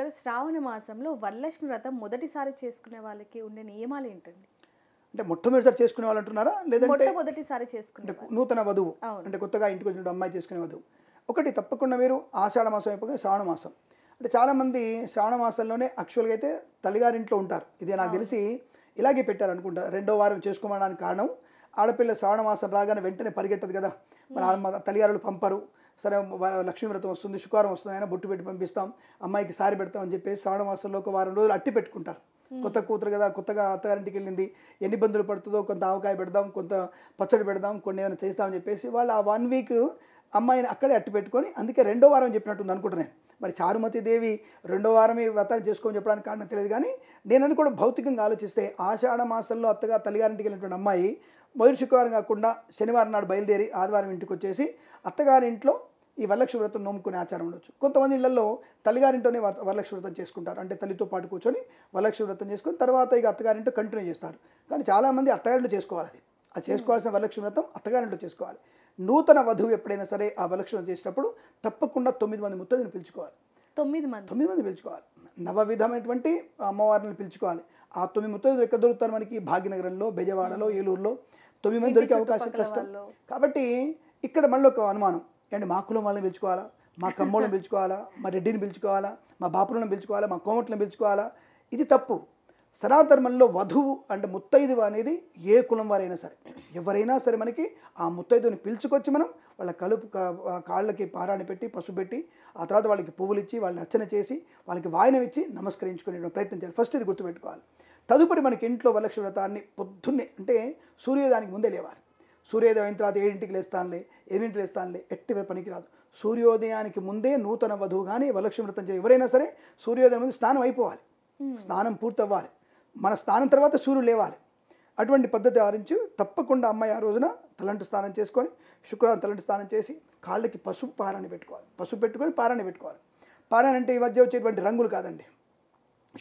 గారు శ్రావణ మాసంలో వరలక్ష్మి వ్రతం మొదటిసారి చేసుకునే వాళ్ళకి ఉండే నియమాలు ఏంటండి? అంటే మొట్టమొదటిసారి చేసుకునే వాళ్ళు అంటున్నారా, లేదంటే మొదటిసారి చేసుకునే నూతన వధువు అంటే కొత్తగా ఇంటికి వచ్చిన అమ్మాయి చేసుకునే వధువు? ఒకటి తప్పకుండా మీరు ఆషాఢ మాసం అయిపోయి శ్రావణ మాసం అంటే చాలామంది శ్రావణ మాసంలోనే యాక్చువల్గా అయితే తల్లిగారింట్లో ఉంటారు. ఇది నాకు తెలిసి ఇలాగే పెట్టారు అనుకుంటా. రెండో వారం చేసుకోవడానికి కారణం ఆడపిల్ల శ్రావణ మాసం రాగానే వెంటనే పరిగెట్టదు కదా, మన తల్లిగారులు పంపరు. సరే లక్ష్మీ వ్రతం వస్తుంది, శుక్రవారం వస్తుంది, అయినా బొట్టు పెట్టి పంపిస్తాం, అమ్మాయికి సారి పెడతాం అని చెప్పేసి శ్రావణ మాసంలో ఒక వారం రోజులు అట్టి పెట్టుకుంటారు. కొత్త కూతురు కదా, కొత్తగా అత్తగారింటికి వెళ్ళింది, ఎన్ని ఇబ్బందులు పడుతుందో, కొంత ఆవకాయ పెడదాం, కొంత పచ్చడి పెడదాం, కొన్ని ఏమైనా చేస్తామని చెప్పేసి వాళ్ళు ఆ 1 వీక్ అమ్మాయిని అక్కడే అట్టి పెట్టుకొని, అందుకే రెండో వారం చెప్పినట్టుంది అనుకుంటున్నాను. మరి చారుమతి దేవి రెండో వారం ఈ వ్రతాన్ని చేసుకోమని చెప్పడానికి కారణం తెలియదు. కానీ నేను అనుకోవడం భౌతికంగా ఆలోచిస్తే ఆషాఢ మాసంలో అత్తగా తల్లిగారింటికి వెళ్ళినటువంటి అమ్మాయి మొదటి శుక్రవారం కాకుండా శనివారం నాడు బయలుదేరి ఆదివారం ఇంటికి వచ్చేసి అత్తగారి ఇంట్లో ఈ వరలక్ష్మి వ్రతం నోముకునే ఆచారం ఉండొచ్చు. కొంతమంది ఇళ్లలో తల్లిగారింటోనే వరలక్ష్మి వ్రతం చేసుకుంటారు. అంటే తల్లితో పాటు కూర్చొని వరలక్ష్మి వ్రతం చేసుకొని తర్వాత ఇక అత్తగారింటో కంటిన్యూ చేస్తారు. కానీ చాలామంది అత్తగారింటో చేసుకోవాలి. అది చేసుకోవాల్సిన వరలక్ష్మి వ్రతం అత్తగారింటో చేసుకోవాలి. నూతన వధువు ఎప్పుడైనా సరే ఆ వరలక్ష్మి వ్రతం చేసినప్పుడు తప్పకుండా 9 మంది ముత్తైదుని పిలుచుకోవాలి. 9 మంది పిలుచుకోవాలి. నవవిధమైనటువంటి అమ్మవారిని పిలుచుకోవాలి. ఆ 9 ముత్తైదులు ఎక్కడ దొరుకుతారు మనకి? భాగ్యనగరంలో, బెజవాడలో, ఏలూరులో 9 మంది దొరికే అవకాశం కష్టం. కాబట్టి ఇక్కడ మళ్ళీ ఒక అనుమానం, అండి మా కులం వాళ్ళని పిలుచుకోవాలా, మా కమ్మోళ్ళని పిలుచుకోవాలా, మా రెడ్డిని పిలుచుకోవాలా, మా బాపులను పిలుచుకోవాలా, మా కోమట్లను పిలుచుకోవాలా? ఇది తప్పు. సనాతనంలో వధువు అంటే ముత్తైదువు అనేది ఏ కులం వారైనా సరే, ఎవరైనా సరే మనకి ఆ ముత్తైదుని పిలుచుకొచ్చి మనం వాళ్ళ కాళ్ళకి పారాన్ని పెట్టి పసుపు పెట్టి ఆ తర్వాత వాళ్ళకి పువ్వులు ఇచ్చి వాళ్ళని అర్చన చేసి వాళ్ళకి వాయనం ఇచ్చి నమస్కరించుకునే ప్రయత్నం చేయాలి. ఫస్ట్ ఇది గుర్తుపెట్టుకోవాలి. తదుపరి మనకి ఇంట్లో వరలక్ష్మి వ్రతాన్ని పొద్దున్నే అంటే సూర్యోదయానికి ముందే లేవాలి. సూర్యోదయం అయిన తర్వాత 7ంటికి లేస్తానులే, 8ంటికి లేస్తానులే, ఎట్టి పనికి రాదు. సూర్యోదయానికి ముందే నూతన వధువు కానీ వరలక్ష్మి వ్రతం ఎవరైనా సరే సూర్యోదయం ముందు స్నానం అయిపోవాలి, స్నానం పూర్తి అవ్వాలి. మన స్నానం తర్వాత సూర్యుడు లేవాలి. అటువంటి పద్ధతి ఆరించి తప్పకుండా అమ్మాయి ఆ రోజున తలంటు స్నానం చేసుకొని శుక్రవారం తలంటు స్నానం చేసి కాళ్ళకి పసుపు పారాన్ని పెట్టుకోవాలి. పసుపు పెట్టుకొని పారాన్ని పెట్టుకోవాలి. పారాన్ని అంటే ఈ మధ్య వచ్చేటువంటి రంగులు కాదండి,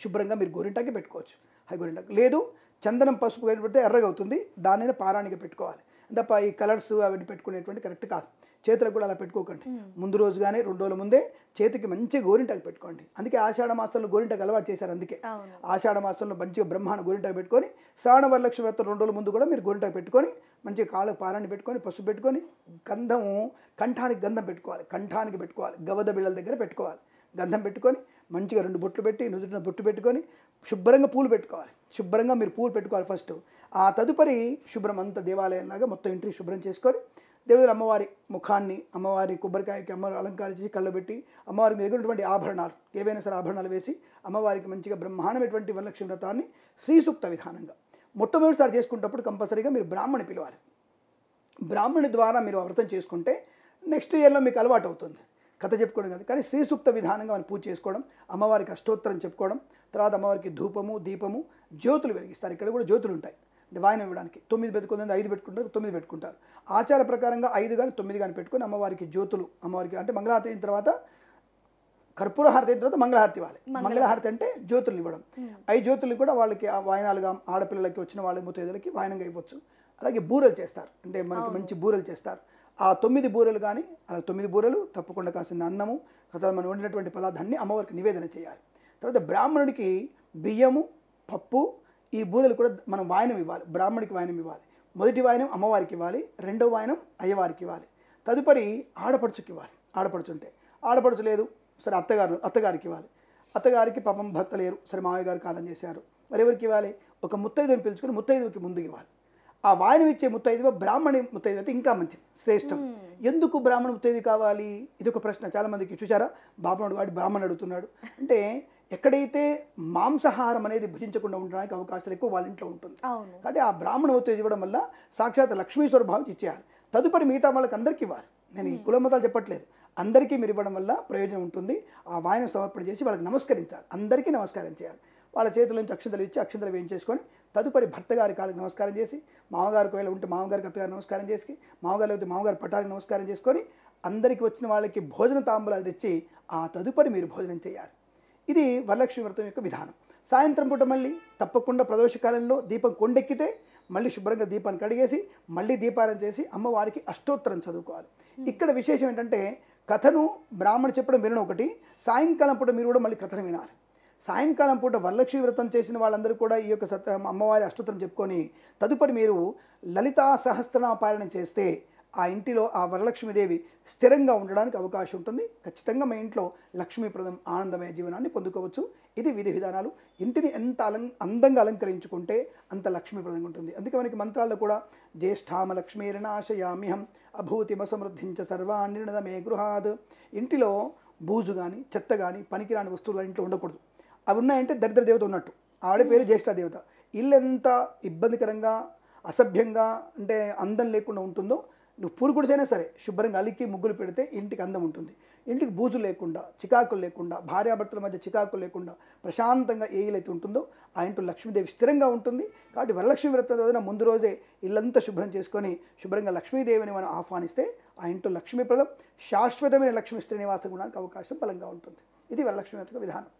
శుభ్రంగా మీరు గోరింటాకి పెట్టుకోవచ్చు. హై గోరింటాకు లేదు, చందనం పసుపు పెడితే ఎర్రగా అవుతుంది, దానిని పారానికి పెట్టుకోవాలి తప్ప ఈ కలర్స్ అవన్నీ పెట్టుకునేటువంటి కరెక్ట్ కాదు. చేతులకు కూడా అలా పెట్టుకోకండి. ముందు రోజు కానీ 2 రోజుల ముందే చేతికి మంచి గోరింటాకు పెట్టుకోండి. అందుకే ఆషాఢ మాసంలో గోరింటాకు అలవాటు చేశారు. అందుకే ఆషాఢ మాసంలో మంచిగా బ్రహ్మాండ గోరింటాకు పెట్టుకొని శ్రావణ వరలక్ష్మి వ్రతం 2 రోజుల ముందు కూడా మీరు గోరింటాకు పెట్టుకొని మంచిగా కాళ్ళకు పారాన్ని పెట్టుకొని పసుపు పెట్టుకొని గంధము కంఠానికి గంధం పెట్టుకోవాలి, కంఠానికి పెట్టుకోవాలి, గవద బిళ్ళల దగ్గర పెట్టుకోవాలి. గంధం పెట్టుకొని మంచిగా 2 బొట్లు పెట్టి నుదుటిన బొట్టు పెట్టుకొని శుభ్రంగా పూలు పెట్టుకోవాలి. శుభ్రంగా మీరు పూలు పెట్టుకోవాలి ఫస్ట్. ఆ తదుపరి శుభ్రం అంతా దేవాలయంలాగా మొత్తం ఇంటిని శుభ్రం చేసుకొని దేవుడు అమ్మవారి ముఖాన్ని, అమ్మవారి కొబ్బరికాయకి అమ్మవారి అలంకరించి కళ్ళు పెట్టి అమ్మవారికి ఎదుగునటువంటి ఆభరణాలు ఏవైనా సరే ఆభరణాలు వేసి అమ్మవారికి మంచిగా బ్రహ్మాండమైనటువంటి వరలక్ష్మి వ్రతాన్ని శ్రీసూక్త విధానంగా మొట్టమొదటిసారి చేసుకునేటప్పుడు కంపల్సరీగా మీరు బ్రాహ్మణి పిలవాలి. బ్రాహ్మణి ద్వారా మీరు వ్రతం చేసుకుంటే నెక్స్ట్ ఇయర్లో మీకు అలవాటు అవుతుంది. కథ చెప్పుకోవడం కాదు, కానీ శ్రీసూక్త విధానంగా మనం పూజ చేసుకోవడం, అమ్మవారికి అష్టోత్తరం చెప్పుకోవడం, తర్వాత అమ్మవారికి ధూపము దీపము జ్యోతులు వెలిగిస్తారు. ఇక్కడ కూడా జ్యోతులు ఉంటాయి అంటే వాయనం ఇవ్వడానికి. 9 పెట్టుకుంటుంది, 5 పెట్టుకుంటారు, 9 పెట్టుకుంటారు. ఆచార ప్రకారంగా 5 కానీ 9 కానీ పెట్టుకొని అమ్మవారికి జ్యోతులు, అమ్మవారికి అంటే మంగళహారతి అయిన తర్వాత కర్పూర హారతి అయిన తర్వాత మంగళహారతి ఇవ్వాలి. మంగళహారతి అంటే జ్యోతులు ఇవ్వడం. 5 జ్యోతులు కూడా వాళ్ళకి వాయనాలుగా ఆడపిల్లలకి వచ్చిన వాళ్ళ ముత్తైదులకి వాయనంగా ఇవ్వచ్చు. అలాగే బూరెలు చేస్తారు, అంటే మనకి మంచి బూరెలు చేస్తారు. ఆ 9 బూరెలు కానీ అలా 9 బూరెలు తప్పకుండా కాసిన అన్నము తర్వాత మనం వండినటువంటి పదార్థాన్ని అమ్మవారికి నివేదన చేయాలి. తర్వాత బ్రాహ్మణుడికి బియ్యము పప్పు ఈ బూరెలు కూడా మనం వాయనం ఇవ్వాలి. బ్రాహ్మణికి వాయనం ఇవ్వాలి. మొదటి వాయనం అమ్మవారికి ఇవ్వాలి, రెండో వాయనం అయ్యవారికి ఇవ్వాలి, తదుపరి ఆడపడుచుకి ఇవ్వాలి. ఆడపడుచు ఉంటే ఆడపడుచు లేదు సరే అత్తగారికి ఇవ్వాలి. అత్తగారికి పాపం భర్త లేరు సరే మామయ్య గారు కాలం చేశారు, మరి ఎవరికి ఇవ్వాలి? ఒక ముత్తైదుని పిలుచుకొని ముత్తైదుకి ముందుకు ఇవ్వాలి. ఆ వాయనం ఇచ్చే ముత్తైదువ బ్రాహ్మణి ముత్తైదు అయితే ఇంకా మంచిది, శ్రేష్టం. ఎందుకు బ్రాహ్మణ ముత్తైదు కావాలి? ఇది ఒక ప్రశ్న చాలామందికి. చూసారా, బాబునాడు వాడి బ్రాహ్మణుడు అడుగుతున్నాడు అంటే ఎక్కడైతే మాంసాహారం అనేది భుజించకుండా ఉండడానికి అవకాశాలు ఎక్కువ వాళ్ళ ఇంట్లో ఉంటుంది. కాబట్టి ఆ బ్రాహ్మణ ముత్తైదు ఇవ్వడం వల్ల సాక్షాత్ లక్ష్మీశ్వర భావం ఇచ్చేయాలి. తదుపరి మిగతా వాళ్ళకి అందరికీ ఇవ్వాలి. నేను ఈ కుల మతాలు చెప్పట్లేదు, అందరికీ మీరు ఇవ్వడం వల్ల ప్రయోజనం ఉంటుంది. ఆ వాయనం సమర్పణ చేసి వాళ్ళకి నమస్కరించాలి, అందరికీ నమస్కారం చేయాలి. వాళ్ళ చేతుల నుంచి అక్షంతలు ఇచ్చి అక్షంతలు వేయించేసుకొని తదుపరి భర్త గారి కాళ్ళకి నమస్కారం చేసి, మామగారికి ఒకవేళ ఉంటే మామగారికి అత్తగారు నమస్కారం చేసి, మామగారు లేకపోతే మామగారి పట్టానికి నమస్కారం చేసుకొని అందరికీ వచ్చిన వాళ్ళకి భోజన తాంబూలాలు తెచ్చి ఆ తదుపరి మీరు భోజనం చేయాలి. ఇది వరలక్ష్మి వ్రతం యొక్క విధానం. సాయంత్రం పూట మళ్ళీ తప్పకుండా ప్రదోషకాలంలో దీపం కొండెక్కితే మళ్ళీ శుభ్రంగా దీపాన్ని కడిగేసి మళ్ళీ దీపారాధన చేసి అమ్మవారికి అష్టోత్తరం చదువుకోవాలి. ఇక్కడ విశేషం ఏంటంటే కథను బ్రాహ్మణు చెప్పడం వినడం ఒకటి, సాయంకాలం పూట మీరు కూడా మళ్ళీ కథను వినాలి. సాయంకాలం పూట వరలక్ష్మి వ్రతం చేసిన వాళ్ళందరూ కూడా ఈ యొక్క అమ్మవారి అష్టోత్తరం చెప్పుకొని తదుపరి మీరు లలితా సహస్రనామ పారాయణం చేస్తే ఆ ఇంటిలో ఆ వరలక్ష్మీదేవి స్థిరంగా ఉండడానికి అవకాశం ఉంటుంది. ఖచ్చితంగా మీ ఇంట్లో లక్ష్మీప్రదం ఆనందమయ జీవనాన్ని పొందుకోవచ్చు. ఇది విధి విధానాలు. ఇంటిని ఎంత అందంగా అలంకరించుకుంటే అంత లక్ష్మీప్రదంగా ఉంటుంది. అందుకే మనకి మంత్రాల్లో కూడా జ్యేష్ఠామ లక్ష్మీర్నాశయామ్యహం అభూతిమ సమృద్ధించ సర్వాణిర్ణమే గృహాద్. ఇంటిలో బూజు కానీ చెత్త కానీ పనికిరాని వస్తువులు ఇంట్లో ఉండకూడదు. అవి ఉన్నాయంటే దరిద్ర దేవత ఉన్నట్టు. ఆవిడ పేరు జ్యేష్ఠ దేవత. ఇల్లు ఎంత ఇబ్బందికరంగా అసభ్యంగా అంటే అందం లేకుండా ఉంటుందో, నువ్వు పూరుకుడిచైనా సరే శుభ్రంగా అలికి ముగ్గులు పెడితే ఇంటికి అందం ఉంటుంది. ఇంటికి బూజు లేకుండా, చికాకులు లేకుండా, భార్యాభర్తల మధ్య చికాకులు లేకుండా ప్రశాంతంగా ఏ ఇల్లు అయితే ఉంటుందో ఆ ఇంట్లో లక్ష్మీదేవి స్థిరంగా ఉంటుంది. కాబట్టి వరలక్ష్మి వ్రతం రోజున ముందు రోజే ఇల్లంతా శుభ్రం చేసుకొని శుభ్రంగా లక్ష్మీదేవిని మనం ఆహ్వానిస్తే ఆ ఇంట్లో లక్ష్మీప్రదం శాశ్వతమైన లక్ష్మీ స్త్రీ నివాసం ఉండడానికి అవకాశం బలంగా ఉంటుంది. ఇది వరలక్ష్మి వ్రత విధానం.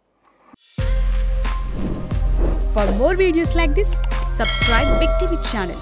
For more videos like this, subscribe Big TV channel.